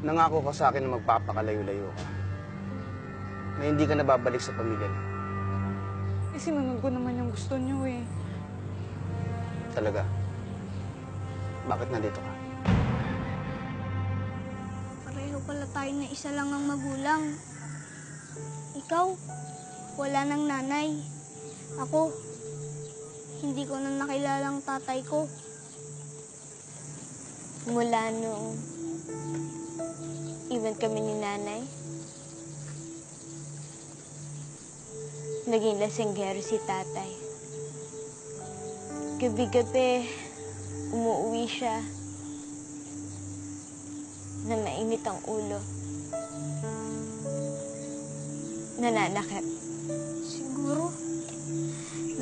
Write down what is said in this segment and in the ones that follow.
Nangako ka sa akin na magpapakalayo-layo ka. Na hindi ka nababalik sa pamilya niyo. Eh, sinunod ko naman yung gusto niyo eh. Talaga? Bakit nandito ka? Pareho pala tayo na isa lang ang magulang. Ikaw, wala nang nanay. Ako, hindi ko na nakilalang tatay ko. Mula noong iwan kami ni nanay, naging lasenggero si tatay. Gabi-gabi, umuwi siya na mainit ang ulo. Nananakit. Siguro,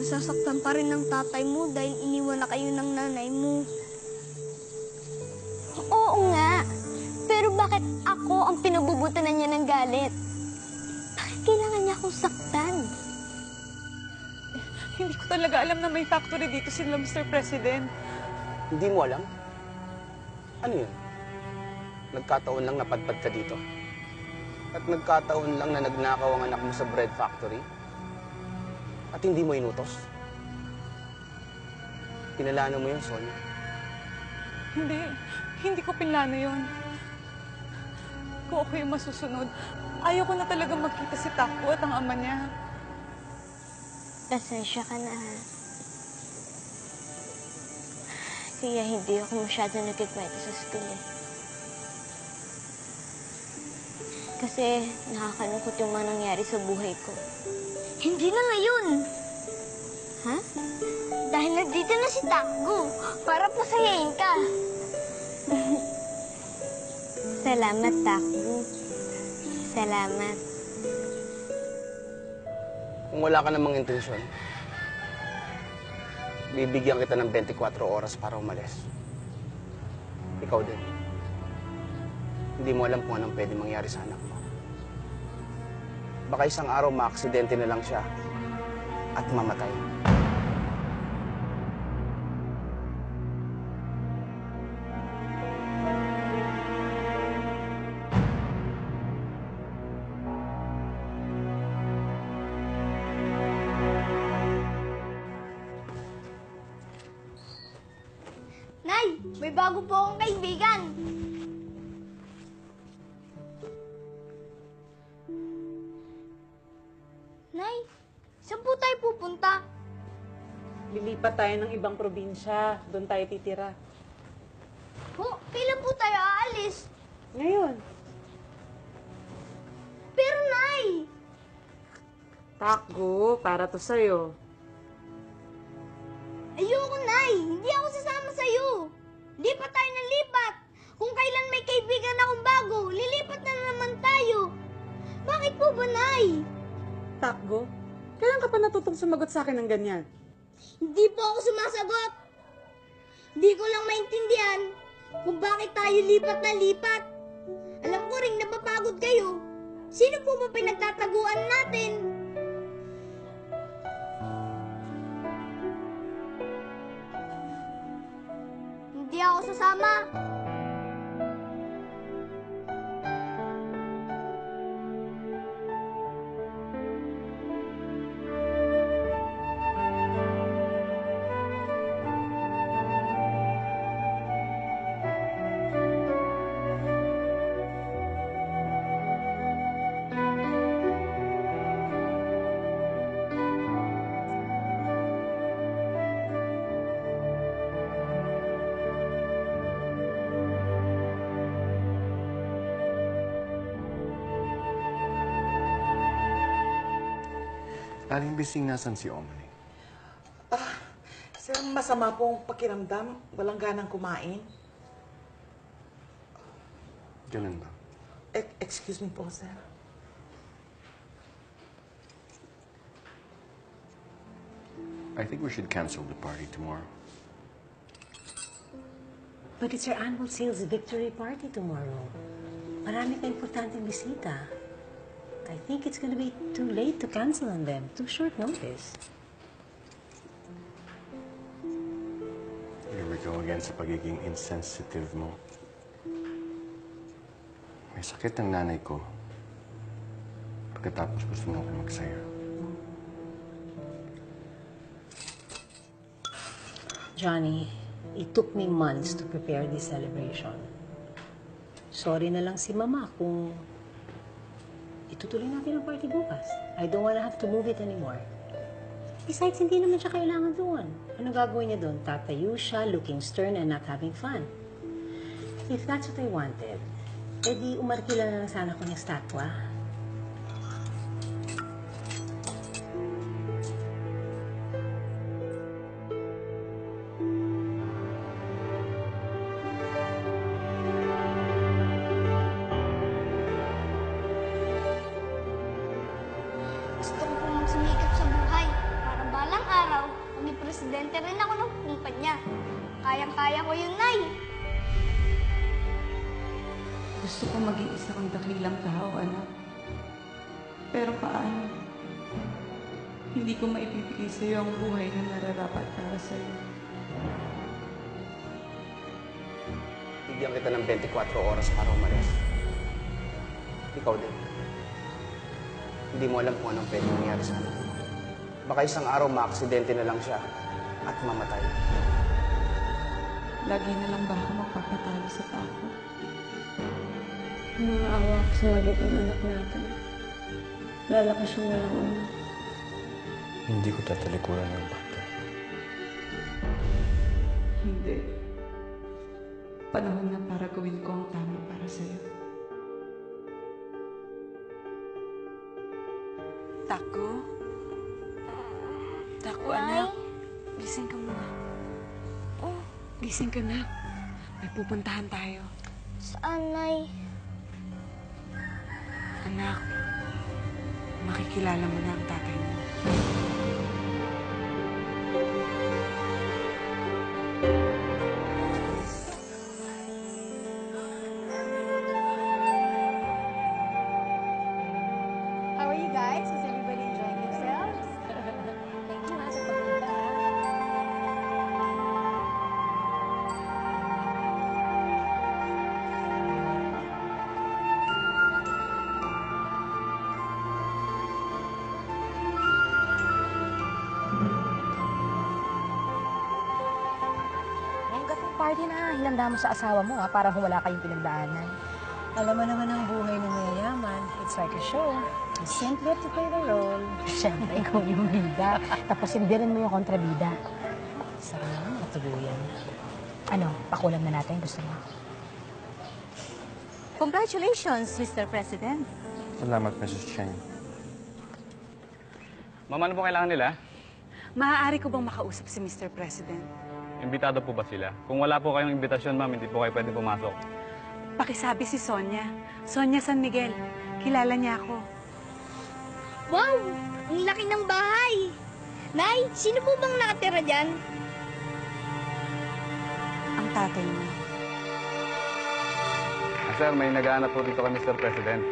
nasasaktan pa rin ng tatay mo dahil iniwan na kayo ng nanay mo. Oo nga. Pero bakit ako ang pinabubutunan niya ng galit? Bakit kailangan niya akong saktan? Hindi ko talaga alam na may factory dito sila, Mr. President. Hindi mo alam? Ano yun? Nagkataon lang napadpad ka dito? At nagkataon lang na nagnakaw ang anak mo sa bread factory? At hindi mo inutos? Pinalano mo yun, Sonia? Hindi ko pinlano yun. Kung ako yung masusunod, ayaw ko na talaga magkita si Takbo at ang ama niya. Pasensya ka na, ha? Kaya hindi ako masyado nagkikwento sa school, eh. Kasi nakakalungkot yung mga nangyari sa buhay ko. Hindi na ngayon. Ha? Dahil nandito na si Takbo para pasayain ka. Salamat, Takbo. Salamat. Kung wala ka namang intensyon, bibigyan kita ng 24 oras para umalis. Ikaw din. Hindi mo alam kung anong pwede mangyari sa anak mo. Baka isang araw maaksidente na lang siya at mamatay. Nay, may bago po akong kaibigan. Nay, saan po tayo pupunta? Lilipat tayo ng ibang probinsya. Doon tayo titira. Kailan po tayo aalis? Ngayon. Pero Nay! Takbo, para to sa'yo. Ayoko, Nay! Hindi ako sasama sa'yo! Lipat tayo ng lipat! Kung kailan may kaibigan akong bago, lilipat na naman tayo! Bakit po ba, Nay? Takbo, kailan ka pa natutong sumagot sa akin ng ganyan? Hindi po ako sumasagot! Hindi ko lang maintindihan kung bakit tayo lipat na lipat. Alam ko rin napapagod kayo. Sino po ba pinagtataguan natin? Hindi ako sasama. Aling Bising, nasan si Omni? Sir, masama pong pakiramdam. Walang ganang kumain. Ganun ba? Excuse me po, sir. I think we should cancel the party tomorrow. But it's our annual sales victory party tomorrow. Marami pa importanteng bisita. I think it's gonna be too late to cancel on them. Too short notice. Here we go again sa pagiging insensitive mo. sakit ng nanay ko. Pagkatapos gusto mo ako magsaya. Johnny, it took me months to prepare this celebration. Sorry na lang si Mama kung itutuloy natin ang party bukas. I don't wanna have to move it anymore. Besides, hindi naman siya kailangan doon. Ano gagawin niya doon? Tatayo siya, looking stern and not having fun. If that's what I wanted, edi umarkila na lang sana ko ng statwa. Gusto ko pong sumikap sa buhay. Para balang araw, maging presidente rin ako ng kumpanya. Kayang-kaya ko yun, Nay. Gusto ko maging isa kang dakilang tao, anak. Pero paano? Hindi ko maibibigay sa iyo ang buhay na nararapat para sa iyo. Bigyan kita ng 24 oras para umalis. Ikaw din. Hindi mo alam kung anong pwede mangyari sa anak mo. Baka isang araw maaksidente na lang siya at mamatay. Lagi na lang ba ako magpapatalo sa tao? Naawa ako sa magiging anak natin. Lalakas yung walang ama. Hindi ko tatalikuran ng bata. Hindi. Panahon na para gawin ko ang tama para sa iyo. Tako? Tako, anak. Gising ka muna. Oh, gising ka na. May pupuntahan tayo. Saan, Nay? Anak, makikilala mo na ang tatay mo. How are you guys? Is everybody enjoying themselves? Thank you, sa pagpunta. Hanggat yung party na hinanda mo sa asawa mo, ha, para wala kayong pinagdaanan. Alam mo naman ang buhay ng mayayaman. It's like a show. You simply have to play the role. Siyempre, ikaw yung bida. Tapos hindi rin mo yung kontrabida. Saka naman, matuluyan. Ano, pakulam na natin. Gusto mo? Congratulations, Mr. President. Salamat, Mrs. Cheng. Ma'am, ano po kailangan nila? Maaari ko bang makausap si Mr. President? Imbitado po ba sila? Kung wala po kayong imbitasyon, ma'am, hindi po kayo pwede pumasok. Pakisabi si Sonia. Sonia San Miguel. Kilala niya ako. Wow! Ang laki ng bahay! Nay, sino po bang nakatira dyan? Ang tatay mo. Sir, may naghahanap po dito kay Mr. President.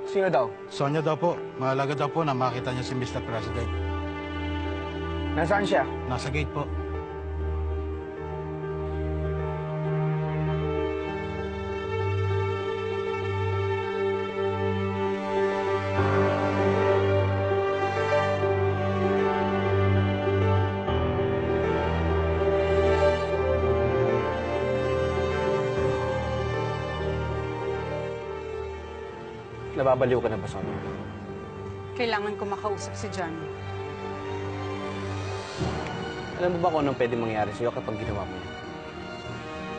Sino daw? Sonia daw po. Mahalaga daw po na makita niya si Mr. President. Nasaan siya? Nasa gate po. Nababaliw ka na ba, Sonia? Kailangan ko makausap si Johnny. Alam mo ba kung anong pwede mangyari sa'yo kapag ginawa mo yan?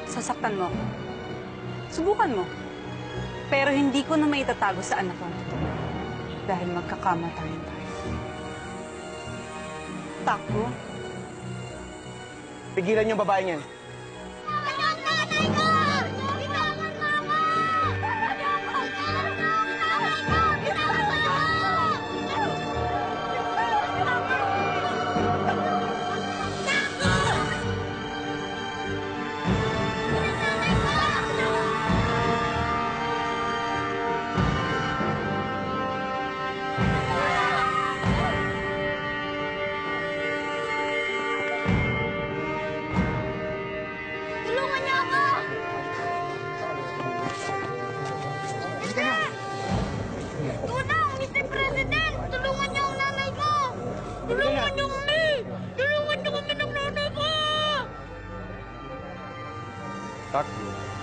Sasaktan mo ako. Subukan mo. Pero hindi ko na maitatago sa anak ko. Dahil magkakamatayan tayo. Tako? Pigilan yung babae niyan. stockroom.